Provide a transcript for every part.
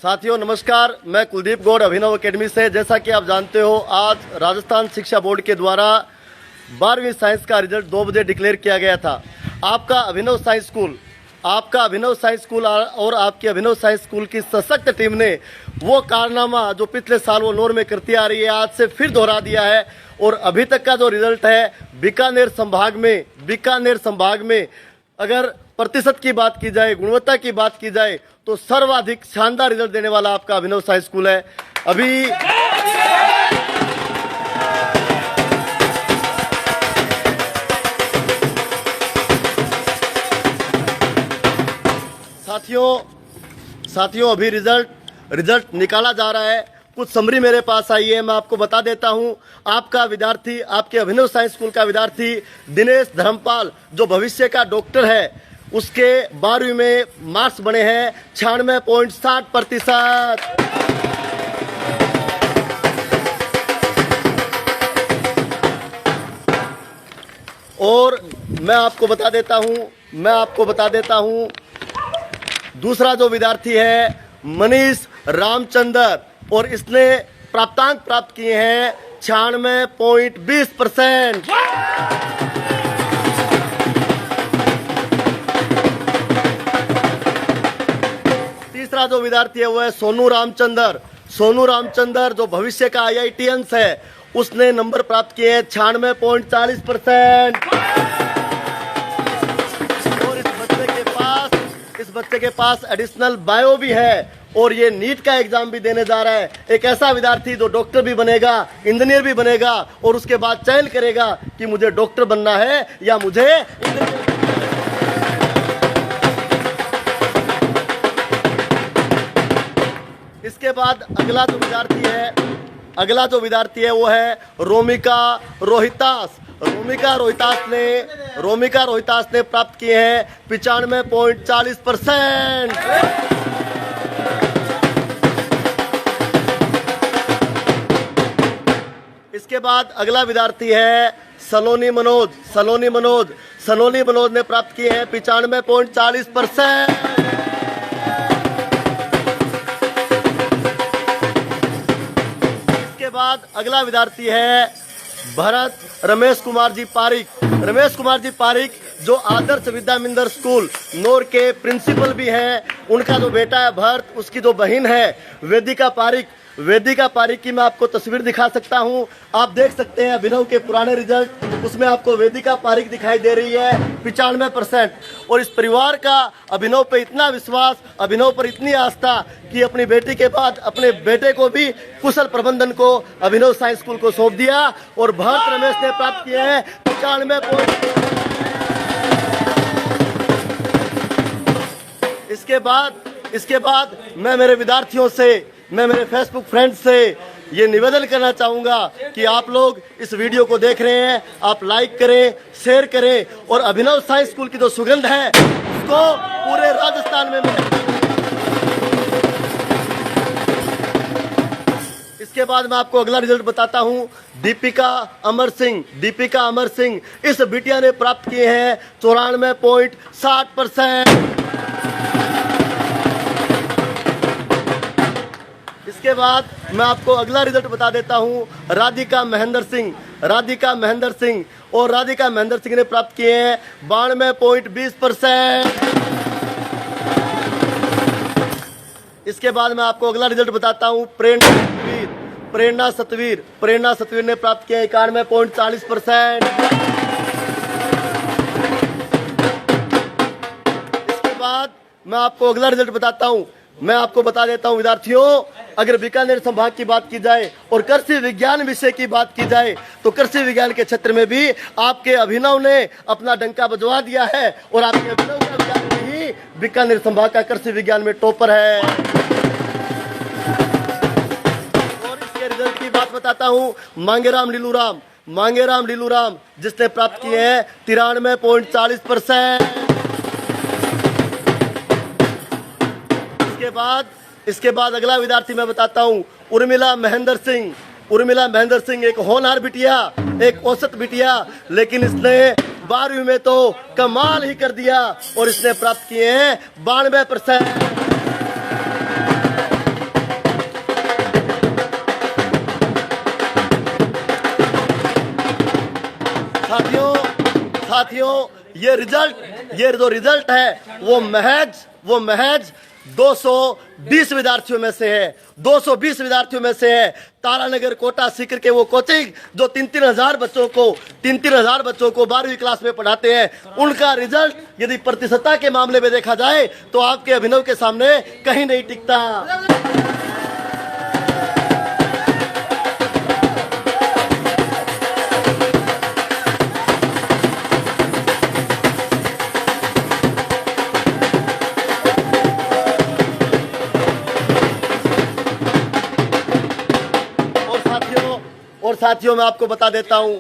साथियों नमस्कार, मैं कुलदीप गौड़ अभिनव एकेडमी से। जैसा कि आप जानते हो, आज राजस्थान शिक्षा बोर्ड के द्वारा 12वीं साइंस का रिजल्ट 2 बजे डिक्लेयर किया गया था। आपका अभिनव साइंस स्कूल और आपकी अभिनव साइंस स्कूल की सशक्त टीम ने वो कारनामा जो पिछले साल वो नोर में करती आ रही है, आज से फिर दोहरा दिया है। और अभी तक का जो रिजल्ट है बीकानेर संभाग में अगर प्रतिशत की बात की जाए, गुणवत्ता की बात की जाए, तो सर्वाधिक शानदार रिजल्ट देने वाला आपका अभिनव साइंस स्कूल है। अभी साथियों अभी रिजल्ट निकाला जा रहा है। कुछ समरी मेरे पास आई है, मैं आपको बता देता हूं। आपका विद्यार्थी, आपके अभिनव साइंस स्कूल का विद्यार्थी दिनेश धर्मपाल, जो भविष्य का डॉक्टर है, उसके 12वीं में मार्क्स बने हैं 96.60%। और मैं आपको बता देता हूं दूसरा जो विद्यार्थी है मनीष रामचंद्र, और इसने प्राप्तांक प्राप्त किए हैं 96.20%। तीसरा जो विद्यार्थी है वो है सोनू रामचंद्र, जो भविष्य का IITians है, उसने नंबर प्राप्त किए हैं 96.40%। और इस बच्चे के पास एडिशनल बायो भी है, और ये नीट का एग्जाम भी देने जा रहा है। एक ऐसा विद्यार्थी जो डॉक्टर भी बनेगा, इंजीनियर भी बनेगा, और उसके बाद चयन करेगा कि मुझे डॉक्टर बनना है या मुझे इंजीनियर। इसके बाद अगला जो विद्यार्थी है वो है रोमिका रोहितास ने प्राप्त किए हैं 95.40%। इसके बाद अगला विद्यार्थी है सलोनी मनोज ने प्राप्त किए हैं 95.40%। इसके बाद अगला विद्यार्थी है भरत रमेश कुमार जी पारिक, जो आदर्श विद्या मंदिर स्कूल नोर के प्रिंसिपल भी हैं। उनका जो बेटा है भरत, उसकी जो बहन है वेदिका पारिक की मैं आपको तस्वीर दिखा सकता हूं। आप देख सकते हैं अभिनव के पुराने रिजल्ट, उसमें आपको वेदिका पारिक दिखाई दे रही है 95%। और इस परिवार का अभिनव पे इतना विश्वास, अभिनव पर इतनी आस्था कि अपनी बेटी के बाद अपने बेटे को भी कुशल प्रबंधन को अभिनव साइंस स्कूल को सौंप दिया। और भरत रमेश ने प्राप्त किए हैं 95। इसके बाद मैं मेरे विद्यार्थियों से, मैं मेरे फेसबुक फ्रेंड्स से ये निवेदन करना चाहूँगा कि आप लोग इस वीडियो को देख रहे हैं, आप लाइक करें, शेयर करें, और अभिनव साइंस स्कूल की जो सुगंध है उसको पूरे राजस्थान में मिले। इसके बाद मैं आपको अगला रिजल्ट बताता हूँ। दीपिका अमर सिंह, इस बिटिया ने प्राप्त किए हैं 94.60%। इसके बाद मैं आपको अगला रिजल्ट बता देता हूं। राधिका महेंद्र सिंह ने प्राप्त किए हैं 92.20%। इसके बाद मैं आपको अगला रिजल्ट बताता हूं। प्रेरणा सतवीर ने प्राप्त किया 91.40%। मैं आपको अगला रिजल्ट बताता हूँ। मैं आपको बता देता हूँ विद्यार्थियों, अगर बीकानेर संभाग की बात की जाए और कृषि विज्ञान विषय की बात की जाए तो कृषि विज्ञान के क्षेत्र में भी आपके अभिनव ने अपना डंका बजवा दिया है और आपके अभिनव का विद्यार्थी ही बीकानेर संभाग का कृषि विज्ञान में टॉपर है। और इसके रिजल्ट की बात बताता हूँ। मांगेराम लीलूराम जिसने प्राप्त किए हैं 93.40%। इसके बाद अगला विद्यार्थी मैं बताता हूँ उर्मिला महेंद्र सिंह एक होनहार बिटिया, एक औसत बिटिया, लेकिन इसने 12वीं में तो कमाल ही कर दिया और इसने प्राप्त किए हैं 92%। साथियों ये जो रिजल्ट है वो महज 220 विद्यार्थियों में से है। 220 विद्यार्थियों में से है। तारानगर कोटा सीकर के वो कोचिंग जो 3-3 हजार बच्चों को 12वीं क्लास में पढ़ाते हैं, उनका रिजल्ट यदि प्रतिशतता के मामले में देखा जाए तो आपके अभिनव के सामने कहीं नहीं टिकता। और साथियों मैं आपको बता देता हूं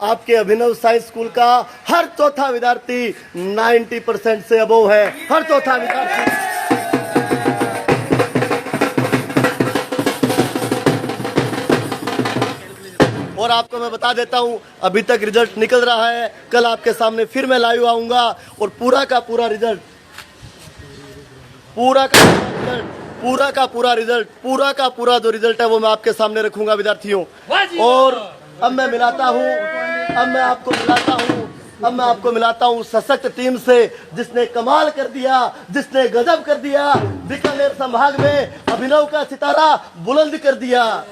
आपके अभिनव साइंस स्कूल का हर चौथा विद्यार्थी 90% से अबोव है। हर चौथा विद्यार्थी। और आपको मैं बता देता हूं अभी तक रिजल्ट निकल रहा है। कल आपके सामने फिर मैं लाइव आऊंगा और पूरा का पूरा रिजल्ट जो रिजल्ट है वो मैं आपके सामने रखूंगा विद्यार्थियों। और अब मैं आपको मिलाता हूं सशक्त टीम से जिसने कमाल कर दिया, जिसने गजब कर दिया, बीकानेर संभाग में अभिनव का सितारा बुलंद कर दिया।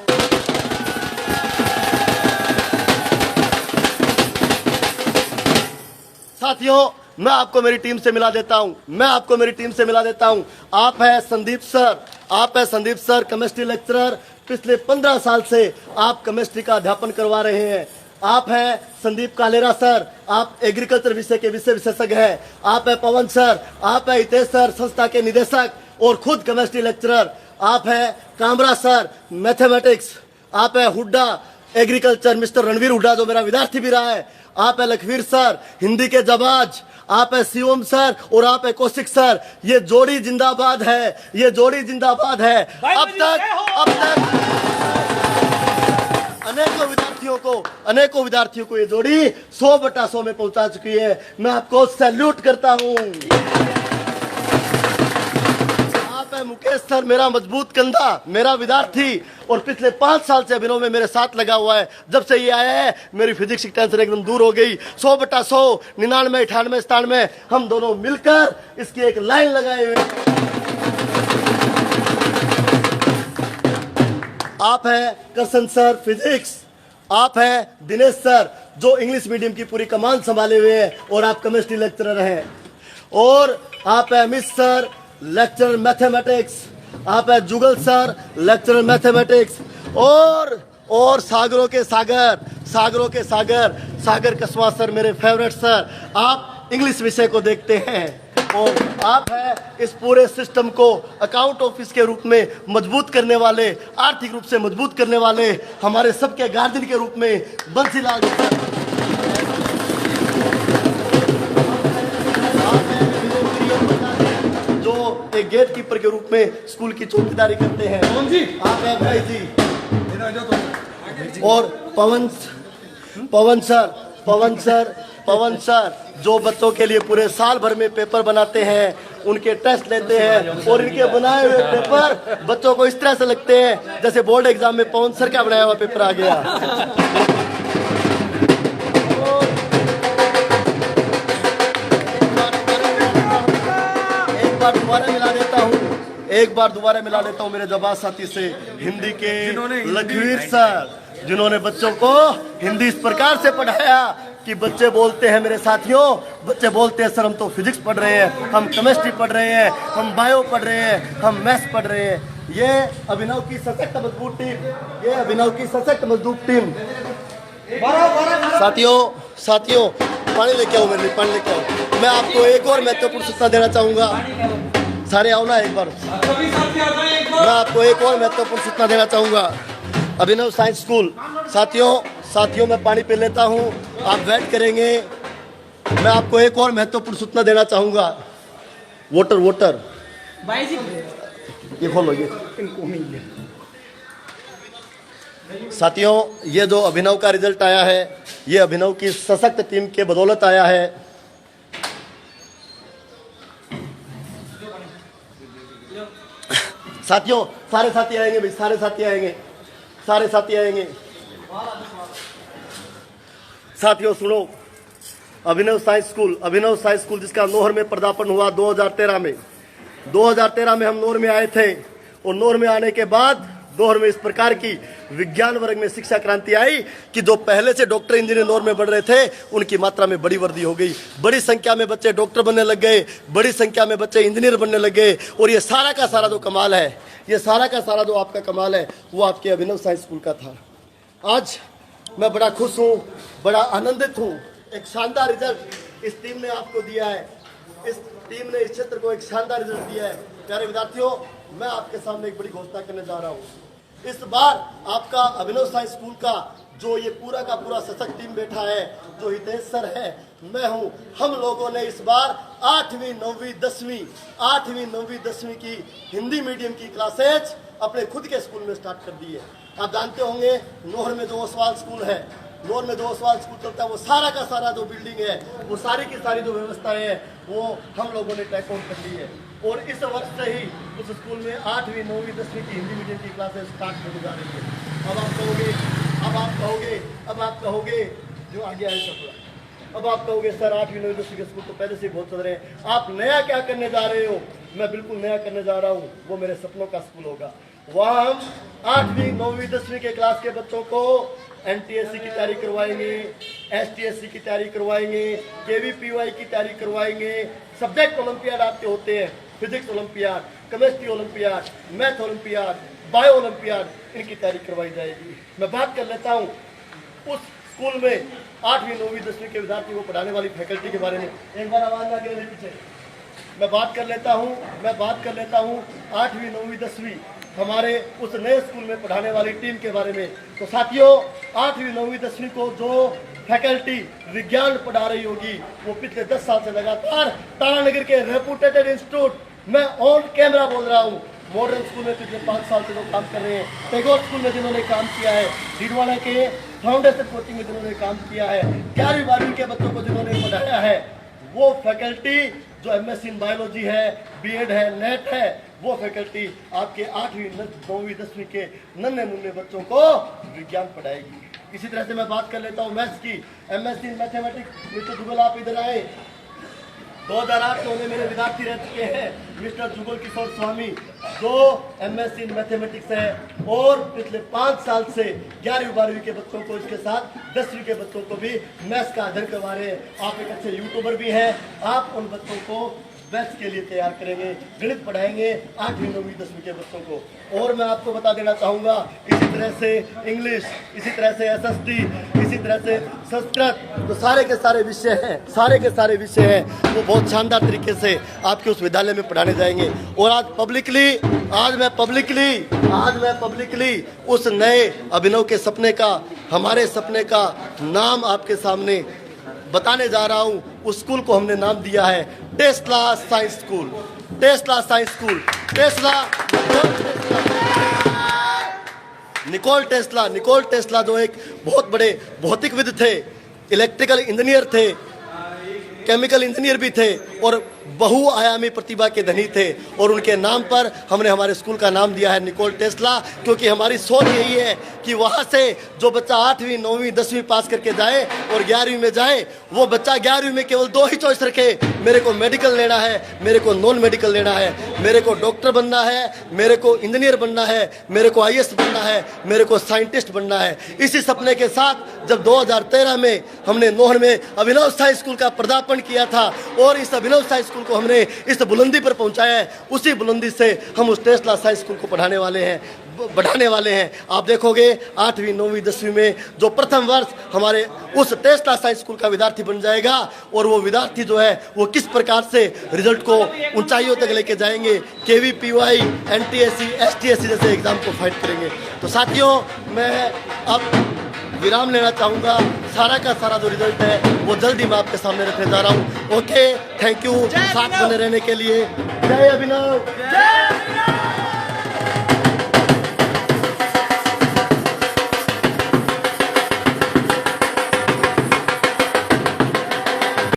साथियों मैं आपको मेरी टीम से मिला देता हूं। आप है संदीप सर, केमिस्ट्री लेक्चरर। पिछले 15 साल से आप केमिस्ट्री का अध्यापन करवा रहे हैं। आप है संदीप कालेरा सर, आप एग्रीकल्चर विषय के विशेषज्ञ हैं। आप है पवन सर, आप है हितेश सर, संस्था के निदेशक और खुद केमिस्ट्री लेक्चरर। आप है कामरा सर, मैथमेटिक्स। आप है हुड्डा एग्रीकल्चर, मिस्टर रणवीर हुड्डा जो मेरा विद्यार्थी भी रहा है। आप है लखवीर सर, हिंदी के जबाज। आप है शिवम सर और आप है कौशिक सर। ये जोड़ी जिंदाबाद है। अब तक अनेकों विद्यार्थियों को ये जोड़ी 100/100 में पहुंचा चुकी है। मैं आपको सैल्यूट करता हूं। आप है मुकेश सर, मेरा मजबूत कंधा, मेरा विद्यार्थी और पिछले 5 साल से अभिनव में मेरे साथ लगा हुआ है। जब से ये आया है मेरी फिजिक्स की टेंशन एकदम दूर हो गई। 100/100, 99, 98, 97 हम दोनों मिलकर इसकी एक लाइन लगाए हुए। आप है करसन सर फिजिक्स। आप है दिनेश सर जो इंग्लिश मीडियम की पूरी कमान संभाले हुए हैं और आप केमिस्ट्री लेक्चरर हैं। और आप है अमित सर, लेक्चरर मैथमेटिक्स। आप है जुगल सर, लेक्चरर मैथमेटिक्स। और सागरों के सागर कसवा सर मेरे फेवरेट सर। आप इंग्लिश विषय को देखते हैं और आप है इस पूरे सिस्टम को अकाउंट ऑफिस के रूप में मजबूत करने वाले, आर्थिक रूप से मजबूत करने वाले हमारे सबके गार्जियन के रूप में बंसीलाल सर। एक गेट कीपर के रूप में स्कूल की चौकीदारी करते हैं। आप हैं भाई जी। और पवन सर जो बच्चों के लिए पूरे साल भर में पेपर बनाते हैं, उनके टेस्ट लेते हैं और इनके बनाए हुए पेपर बच्चों को इस तरह से लगते हैं जैसे बोर्ड एग्जाम में पवन सर का बनाया हुआ पेपर आ गया। एक बार दोबारा मिला देता हूँ मेरे जबाज साथी से, हिंदी के लखवीर सर, जिन्होंने बच्चों को हिंदी इस प्रकार से पढ़ाया कि बच्चे बोलते हैं, मेरे साथियों, बच्चे बोलते हैं सर हम तो फिजिक्स पढ़ रहे हैं, हम केमिस्ट्री पढ़ रहे हैं, हम बायो पढ़ रहे हैं, हम मैथ्स पढ़ रहे हैं। ये अभिनव की सशक्त मजबूत टीम, ये अभिनव की सशक्त मजबूत टीम। साथियों पानी लेके आओ, मेरे लिए पानी लेके आओ। मैं आपको एक और महत्वपूर्ण सूचना देना चाहूँगा, सारे आओ ना एक बार। मैं आपको एक और महत्वपूर्ण सूचना देना चाहूँगा। अभिनव साइंस स्कूल, साथियों मैं पानी पी लेता हूँ, आप वेट करेंगे। मैं आपको एक और महत्वपूर्ण सूचना देना चाहूँगा। वोटर ये खोलो, ये साथियों, ये जो अभिनव का रिजल्ट आया है, ये अभिनव की सशक्त टीम के बदौलत आया है। साथियों सारे साथी आएंगे भाई, सारे साथी आएंगे। साथियों सुनो, अभिनव साइंस स्कूल जिसका नोहर में पदार्पण हुआ 2013 में हम नोहर में आए थे, और नोहर में आने के बाद नोहर में इस प्रकार की विज्ञान वर्ग में शिक्षा क्रांति आई कि जो पहले से डॉक्टर इंजीनियर नोहर में बढ़ रहे थे, उनकी मात्रा में बड़ी वृद्धि हो गई। बड़ी संख्या में बच्चे डॉक्टर बनने लग गए, बड़ी संख्या में बच्चे इंजीनियर बनने लग गए। और ये सारा का सारा जो कमाल है, ये सारा का सारा जो आपका कमाल है, वो आपके अभिनव साइंस स्कूल का था। आज मैं बड़ा खुश हूँ, बड़ा आनंदित हूँ। एक शानदार रिजल्ट इस टीम ने आपको दिया है, इस टीम ने इस क्षेत्र को एक शानदार रिजल्ट दिया है। प्यारे विद्यार्थियों, मैं आपके सामने एक बड़ी घोषणा करने जा रहा हूँ। इस बार आपका अभिनव साइंस स्कूल का जो ये पूरा का पूरा सशक्त टीम बैठा है, जो हितेश सर है, मैं हूँ, हम लोगों ने इस बार 8वीं 9वीं 10वीं की हिंदी मीडियम की क्लासेज अपने खुद के स्कूल में स्टार्ट कर दी है। आप जानते होंगे नोहर में जो ओसवाल स्कूल है, नोहर में जो ओसवाल स्कूल चलता है, वो सारा का सारा जो बिल्डिंग है, वो सारी की सारी जो व्यवस्थाएं है, वो हम लोगों ने टेक ओवर कर ली है। और इस वर्ष से ही उस स्कूल में 8वीं 9वीं 10वीं की हिंदी मीडियम की क्लासेस स्टार्ट होने जा रही है। अब आप कहोगे जो आगे आए सब, अब आप कहोगे सर 8वीं 9वीं 10वीं के स्कूल तो पहले से बहुत चल रहे हैं, आप नया क्या करने जा रहे हो? मैं बिल्कुल नया करने जा रहा हूँ, वो मेरे सपनों का स्कूल होगा। वहाँ हम 8वीं 9वीं 10वीं के क्लास के बच्चों को NTSC की तैयारी करवाएंगे, STSC की तैयारी करवाएंगे, KVPY की तैयारी करवाएंगे। सब्जेक्ट ओलंपियाड आपके होते हैं, physics olympiad, chemistry olympiad, math olympiad, bio olympiad, इनकी तैयारी करवाई जाएगी। मैं बात कर लेता हूँ उस स्कूल में 8वीं 9वीं 10वीं के विद्यार्थियों को पढ़ाने वाली फैकल्टी के बारे में। एक बार आवाज ना गिरे पीछे। मैं बात कर लेता हूँ 8वीं 9वीं 10वीं हमारे उस नए स्कूल में पढ़ाने वाली टीम के बारे में। तो साथियों, 8वीं 9वीं 10वीं को जो फैकल्टी विज्ञान पढ़ा रही होगी, वो पिछले 10 साल से लगातार तारानगर के रेपुटेटेड इंस्टीट्यूट, मैं ऑन कैमरा बोल रहा हूँ, मॉडर्न स्कूल में पिछले 5 साल से लोग काम कर रहे हैं, टैगोर स्कूल में जिन्होंने काम किया है, डीडवाना के फाउंडेशन कोचिंग में जिन्होंने काम किया है, 11वीं 12वीं के बच्चों को जिन्होंने पढ़ाया है, वो फैकल्टी जो MSc इन बायोलॉजी है, BEd है, नेट है, वो फैकल्टी आपके 8वीं 9वीं 10वीं के नन्हे मुन्ने बच्चों को विज्ञान पढ़ाएगी। इसी तरह से मैं बात कर लेता हूँ मैथ्स की। MSc इन मैथमेटिक्स, मिस्टर जुगल आप इधर आए। 2008 में उन्हें मेरे विद्यार्थी रह चुके हैं मिस्टर जुगल किशोर स्वामी, जो MSc इन मैथमेटिक्स है, और पिछले 5 साल से 11वीं 12वीं के बच्चों को, इसके साथ 10वीं के बच्चों को भी मैथ्स का अध्ययन करवा रहे हैं। आप एक अच्छे यूट्यूबर भी हैं, आप उन बच्चों को मैथ्स के लिए तैयार करेंगे, गणित पढ़ाएंगे 8वीं 9वीं 10वीं के बच्चों को। और मैं आपको बता देना चाहूँगा, इसी तरह से इंग्लिश, इसी तरह से SST, इसी तरह से संस्कृत, तो सारे के सारे विषय हैं, वो बहुत शानदार तरीके से आपके उस विद्यालय में पढ़ाने जाएंगे। और आज मैं पब्लिकली उस नए अभिनव के सपने का, हमारे सपने का नाम आपके सामने बताने जा रहा हूँ। उस स्कूल को हमने नाम दिया है Tesla science school. Nikola Tesla जो एक बहुत बड़े भौतिकविद थे, इलेक्ट्रिकल इंजीनियर थे, केमिकल इंजीनियर भी थे, और बहुआयामी प्रतिभा के धनी थे और उनके नाम पर हमने हमारे स्कूल का नाम दिया है निकोल टेस्ला, क्योंकि हमारी सोच यही है कि वहाँ से जो बच्चा 8वीं 9वीं 10वीं पास करके जाए और 11वीं में जाए, वो बच्चा 11वीं में केवल 2 ही चॉइस रखे, मेरे को मेडिकल लेना है, मेरे को नॉन मेडिकल लेना है, मेरे को डॉक्टर बनना है, मेरे को इंजीनियर बनना है, मेरे को IAS बनना है, मेरे को साइंटिस्ट बनना है। इसी सपने के साथ जब 2013 में हमने नोहर में अभिनव साई स्कूल का पदार्पण किया था और इस अभिनव साई स्कूल को हमने इस बुलंदी पर पहुंचाया है, उसी बुलंदी से हम उस टेस्ला साई स्कूल को बढ़ाने वाले हैं। आप देखोगे 8वीं 9वीं 10वीं में जो प्रथम वर्ष हमारे उस टेस्ला साई स्कूल का विद्यार्थी बन जाएगा और वो विद्यार्थी जो है वो किस प्रकार से रिजल्ट को ऊंचाइयों तक लेके जाएंगे, KVPY, NTSC, STSC जैसे एग्जाम को फाइट करेंगे। तो साथियों, मैं अब विराम लेना चाहूँगा। सारा का सारा जो रिजल्ट है वो जल्दी मैं आपके सामने रखने जा रहा हूँ। ओके, थैंक यू साथ बने रहने के लिए। जय अभिनव।